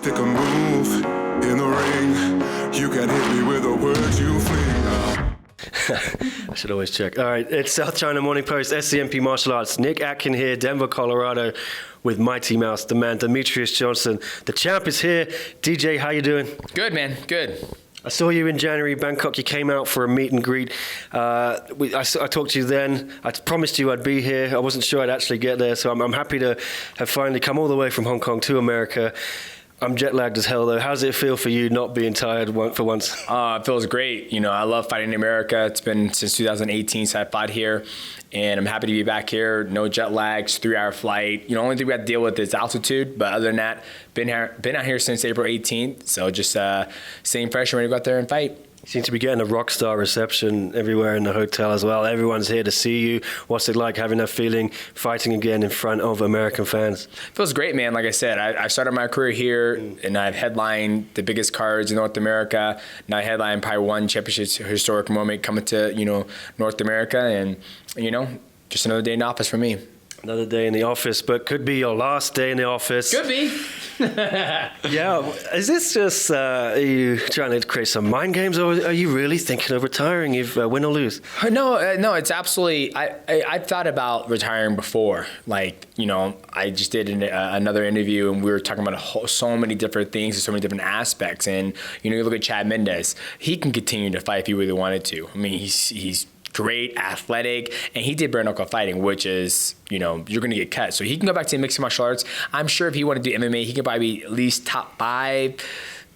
pick a move in the ring. You can hit me with the words you fling. I should always check. All right, it's South China Morning Post, SCMP Martial Arts. Nick Atkin here, Denver, Colorado, with Mighty Mouse, the man, Demetrious Johnson. The champ is here. DJ, how you doing? Good, man. Good. I saw you in January, Bangkok. You came out for a meet and greet. I talked to you then. I promised you I'd be here. I wasn't sure I'd actually get there, so I'm happy to have finally come all the way from Hong Kong to America. I'm jet lagged as hell, though. How does it feel for you not being tired for once? It feels great. You know, I love fighting in America. It's been since 2018 since I fought here, and I'm happy to be back here. No jet lags, 3-hour flight. You know, only thing we have to deal with is altitude, but other than that, been out here since April 18th. So just staying fresh and ready to go out there and fight. You seem to be getting a rock star reception everywhere in the hotel as well. Everyone's here to see you. What's it like having that feeling, fighting again in front of American fans? Feels great, man. Like I said, I started my career here, and I've headlined the biggest cards in North America. Now I headline probably one championship historic moment coming to, North America, and, just another day in office for me. Another day in the office, but could be your last day in the office. Could be. Yeah. Is this just, are you trying to create some mind games, or are you really thinking of retiring if win or lose? No, it's absolutely, I've thought about retiring before. Like, I just did another interview, and we were talking about so many different things and so many different aspects. And, you look at Chad Mendes, he can continue to fight if he really wanted to. I mean, he's great, athletic, and he did bare knuckle fighting, which is, you're going to get cut. So he can go back to mixed martial arts. I'm sure if he wanted to do MMA, he could probably be at least top 5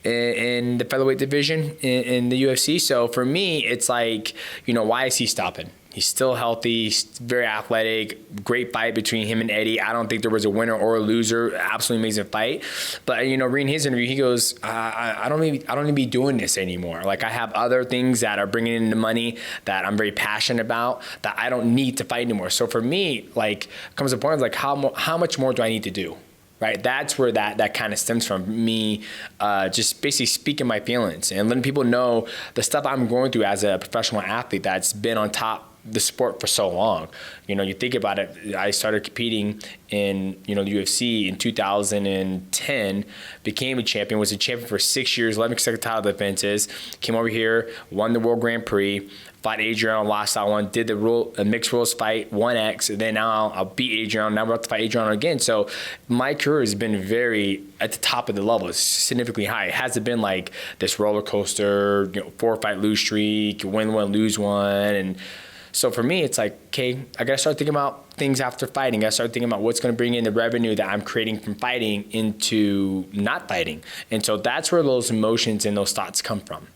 in the featherweight division in the UFC. So for me, it's like, why is he stopping? He's still healthy, very athletic, great fight between him and Eddie. I don't think there was a winner or a loser. Absolutely amazing fight. But, reading his interview, he goes, I don't need to be doing this anymore. Like, I have other things that are bringing in the money that I'm very passionate about that I don't need to fight anymore. So for me, like, comes a point like, how much more do I need to do? Right, that's where that kind of stems from, me just basically speaking my feelings and letting people know the stuff I'm going through as a professional athlete that's been on top the sport for so long. You think about it, I started competing in, the UFC in 2010, became a champion, was a champion for 6 years, 11 consecutive title defenses, came over here, won the World Grand Prix, fought Adriano, lost that one, did the mixed rules fight, 1X, and then now I'll beat Adriano, now we're about to fight Adriano again. So my career has been very at the top of the level. It's significantly high. It hasn't been like this roller coaster, 4-fight lose streak, win one, lose one, and so for me, it's like, okay, I got to start thinking about things after fighting. I got to start thinking about what's going to bring in the revenue that I'm creating from fighting into not fighting. And so that's where those emotions and those thoughts come from.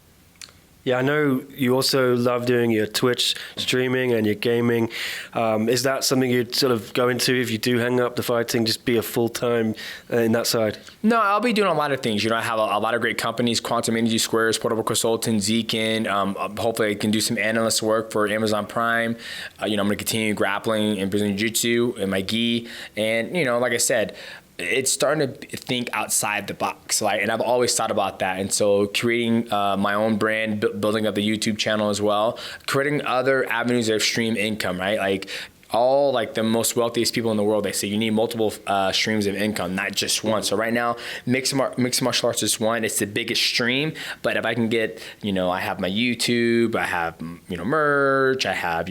Yeah, I know you also love doing your Twitch streaming and your gaming. Is that something you'd sort of go into if you do hang up the fighting, just be a full-time in that side? No, I'll be doing a lot of things. I have a lot of great companies, Quantum Energy Squares, Portable Consultant, Zekin. Hopefully I can do some analyst work for Amazon Prime. I'm going to continue grappling and Brazilian Jiu-Jitsu and my gi. And, like I said, it's starting to think outside the box, and I've always thought about that. And so creating my own brand, building up the YouTube channel as well, creating other avenues of stream income, right? Like all the most wealthiest people in the world, they say you need multiple streams of income, not just one. So right now, mixed martial arts is one. It's the biggest stream. But if I can get, I have my YouTube, I have, merch, I have,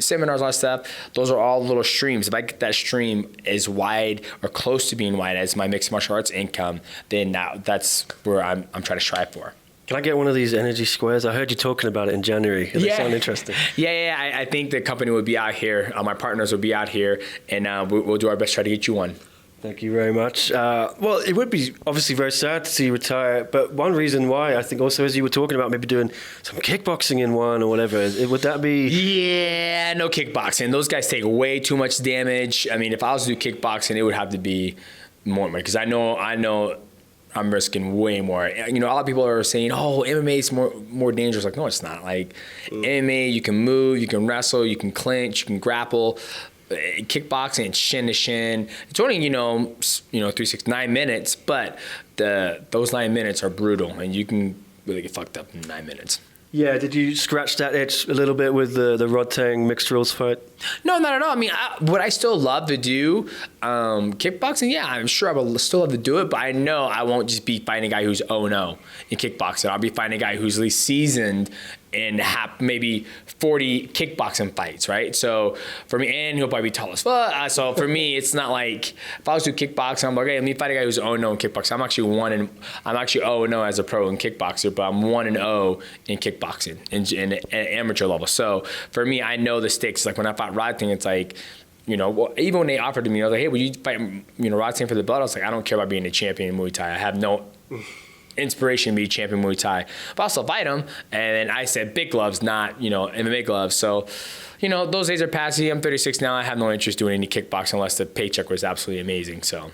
seminars, all that stuff. Those are all little streams. If I get that stream as wide or close to being wide as my mixed martial arts income, then that's where I'm trying to strive for. Can I get one of these energy squares? I heard you talking about it in January. They sound interesting. Yeah. I think the company will be out here. My partners will be out here, and we'll do our best to try to get you one. Thank you very much. Well, it would be obviously very sad to see you retire, but one reason why, I think also, as you were talking about maybe doing some kickboxing in one or whatever, would that be? Yeah, no kickboxing. Those guys take way too much damage. I mean, if I was to do kickboxing, it would have to be more, because I know I'm risking way more. A lot of people are saying, oh, MMA is more dangerous. Like, no, it's not. Like, MMA, you can move, you can wrestle, you can clinch, you can grapple. Kickboxing, shin to shin. It's only, 3, 6, 9 minutes, but those 9 minutes are brutal, and you can really get fucked up in 9 minutes. Yeah, did you scratch that itch a little bit with the Rotang mixed rules fight? No, not at all. I mean, would I still love to do kickboxing? Yeah, I'm sure I would still love to do it, but I know I won't just be fighting a guy who's 0-0 in kickboxing. I'll be fighting a guy who's at least seasoned and have maybe 40 kickboxing fights, right? So for me, and he'll probably be tall as fuck. So for me, it's not like if I was to do kickboxing, I'm like, hey, let me fight a guy who's 0-0 in kickboxing. I'm actually 0-0 as a pro in kickboxer, but I'm 1-0 in kickboxing in amateur level. So for me, I know the stakes. Like when I fought Rotang, it's like, well, even when they offered to me, I was like, hey, would you fight, Rotang for the belt? I was like, I don't care about being a champion in Muay Thai. I have no inspiration to be champion Muay Thai. But I'll still fight him. And then I said big gloves, not, MMA gloves. So, those days are passing. I'm 36 now. I have no interest doing any kickboxing unless the paycheck was absolutely amazing. So.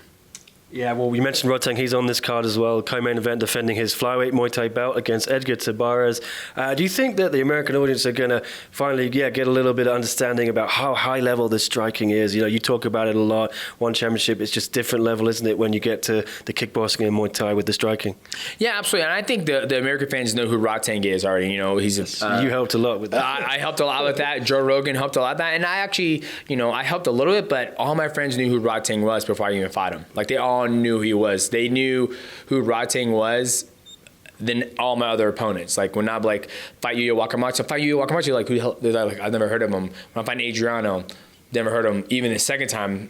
Yeah, well, we mentioned Rotang. He's on this card as well. Co-main event defending his flyweight Muay Thai belt against Edgar Tabarez. Do you think that the American audience are going to finally get a little bit of understanding about how high level this striking is? You talk about it a lot. One championship, it's just different level, isn't it, when you get to the kickboxing and Muay Thai with the striking? Yeah, absolutely. And I think the American fans know who Rotang is already. He's you helped a lot with that. I helped a lot with that. Joe Rogan helped a lot with that. And I actually, I helped a little bit, but all my friends knew who Rotang was before I even fought him. Like, they all knew who he was. They knew who Rotang was than all my other opponents. Like when I'm like, fight Yuya Wakamatsu, like, who the hell? They're like, I've never heard of him. When I'm fighting Adriano, never heard of him. Even the second time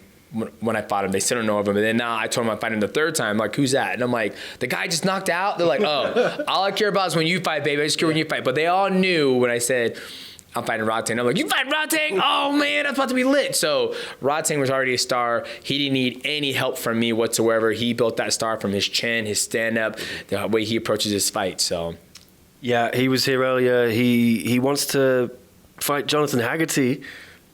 when I fought him, they still don't know of him. And then now I told him I'm fighting him the third time. Like, who's that? And I'm like, the guy just knocked out. They're like, oh, all I care about is when you fight, baby. I just care when you fight. But they all knew when I said, I'm fighting Rotang. I'm like, you fight Rotang? Oh, man, that's about to be lit. So Rotang was already a star. He didn't need any help from me whatsoever. He built that star from his chin, his stand-up, the way he approaches his fight. So, yeah, he was here earlier. He wants to fight Jonathan Haggerty,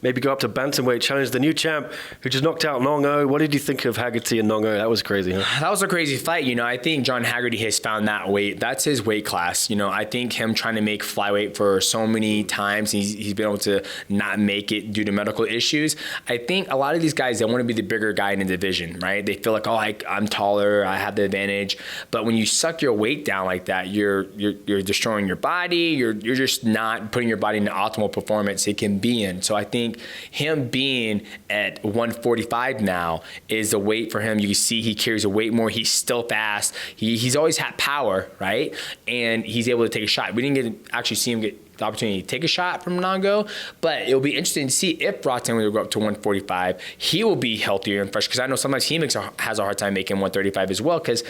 maybe go up to bantamweight, challenge the new champ who just knocked out Nongo. What did you think of Haggerty and Nongo? That was crazy, huh? That was a crazy fight. I think John Haggerty has found that weight. That's his weight class. I think him trying to make flyweight for so many times, he's been able to not make it due to medical issues. I think a lot of these guys, they want to be the bigger guy in the division, right? They feel like, oh, I'm taller, I have the advantage. But when you suck your weight down like that, you're destroying your body. You're just not putting your body in the optimal performance it can be in. So I think him being at 145 now is the weight for him. You can see he carries a weight more. He's still fast. He's always had power, right? And he's able to take a shot. We didn't actually see him get the opportunity to take a shot from Nongo, but it'll be interesting to see if Rotang will go up to 145. He will be healthier and fresh, because I know sometimes he has a hard time making 135 as well, because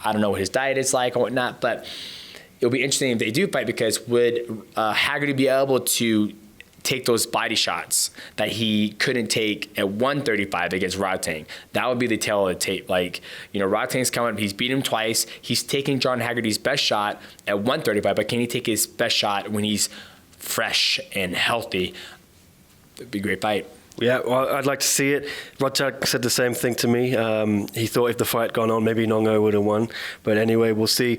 I don't know what his diet is like and whatnot, but it'll be interesting if they do fight, because would Haggerty be able to take those body shots that he couldn't take at 135 against Rotang? That would be the tail of the tape. Like, Rotang's coming up, he's beat him twice. He's taking John Haggerty's best shot at 135, but can he take his best shot when he's fresh and healthy? It'd be a great fight. Yeah, well, I'd like to see it. Rotang said the same thing to me. He thought if the fight gone on, maybe Nongo would have won. But anyway, we'll see.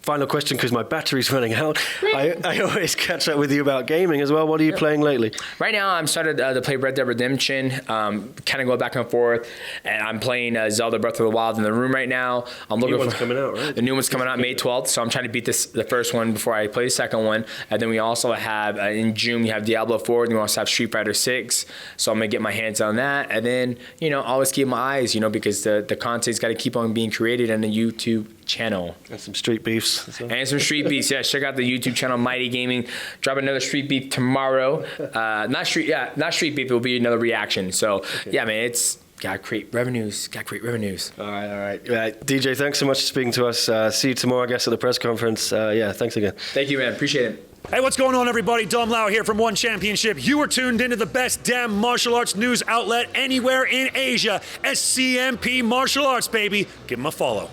Final question, because my battery's running out. I always catch up with you about gaming as well. What are you playing lately? Right now, I'm started to play Red Dead Redemption, kind of go back and forth. And I'm playing Zelda Breath of the Wild in the room right now. I'm looking the new one's coming out, right? The new one's coming out May 12th. So I'm trying to beat the first one before I play the second one. And then we also have, in June, we have Diablo 4. And we also have Street Fighter 6. So I'm going to get my hands on that. And then, always keep my eyes, because the content's got to keep on being created on the YouTube channel. And some street beefs. And some street beefs. Yeah, check out the YouTube channel, Mighty Gaming. Drop another street beef tomorrow. Not street beef. It will be another reaction. So yeah, man, it's gotta create revenues. All right. DJ, thanks so much for speaking to us. See you tomorrow, I guess, at the press conference. Thanks again. Thank you, man. Appreciate it. Hey, what's going on, everybody? Dom Lau here from One Championship. You are tuned into the best damn martial arts news outlet anywhere in Asia. SCMP Martial Arts, baby. Give them a follow.